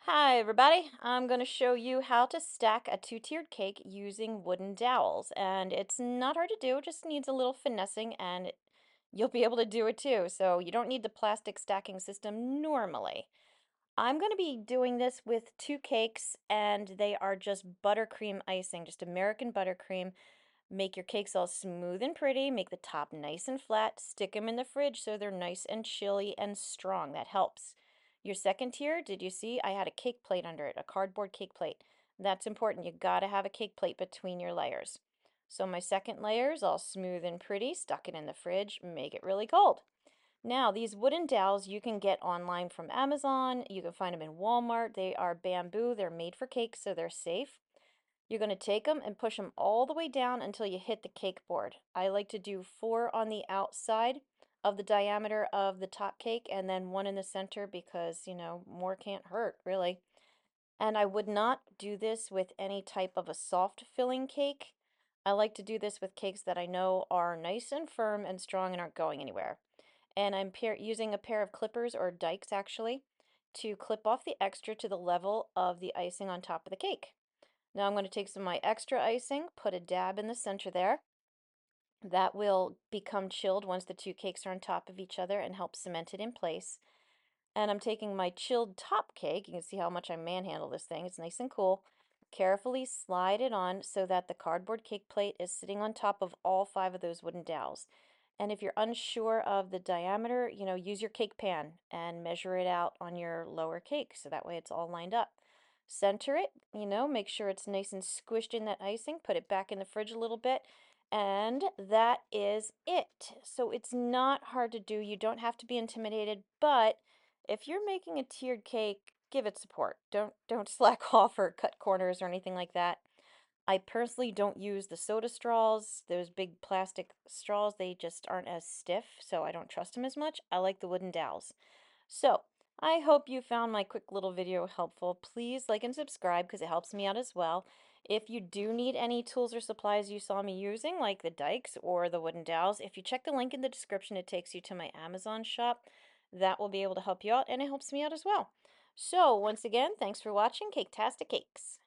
Hi everybody, I'm going to show you how to stack a two-tiered cake using wooden dowels, and it's not hard to do, it just needs a little finessing and you'll be able to do it too, so you don't need the plastic stacking system normally. I'm going to be doing this with two cakes and they are just buttercream icing, just American buttercream. Make your cakes all smooth and pretty, make the top nice and flat, stick them in the fridge so they're nice and chilly and strong. That helps. Your second tier, did you see? I had a cake plate under it, a cardboard cake plate. That's important. You gotta have a cake plate between your layers. So my second layer is all smooth and pretty, stuck it in the fridge, make it really cold. Now, these wooden dowels you can get online from Amazon. You can find them in Walmart. They are bamboo. They're made for cakes, so they're safe. You're going to take them and push them all the way down until you hit the cake board. I like to do 4 on the outside of the diameter of the top cake and then 1 in the center because, more can't hurt, really. And I would not do this with any type of a soft filling cake. I like to do this with cakes that I know are nice and firm and strong and aren't going anywhere. And I'm using a pair of clippers or dikes actually to clip off the extra to the level of the icing on top of the cake. Now I'm going to take some of my extra icing, put a dab in the center there. That will become chilled once the two cakes are on top of each other and help cement it in place. And I'm taking my chilled top cake. You can see how much I manhandle this thing. It's nice and cool. Carefully slide it on so that the cardboard cake plate is sitting on top of all 5 of those wooden dowels. And if you're unsure of the diameter, use your cake pan and measure it out on your lower cake so that way it's all lined up. Center it, make sure it's nice and squished in that icing. Put it back in the fridge a little bit. And that is it. So it's not hard to do. You don't have to be intimidated, but if you're making a tiered cake, give it support. Don't slack off or cut corners or anything like that. I personally don't use the soda straws, those big plastic straws, they just aren't as stiff, so I don't trust them as much. I like the wooden dowels. So, I hope you found my quick little video helpful. Please like and subscribe because it helps me out as well. If you do need any tools or supplies you saw me using, like the dikes or the wooden dowels, if you check the link in the description, it takes you to my Amazon shop. That will be able to help you out, and it helps me out as well. So, once again, thanks for watching Caketastic Cakes.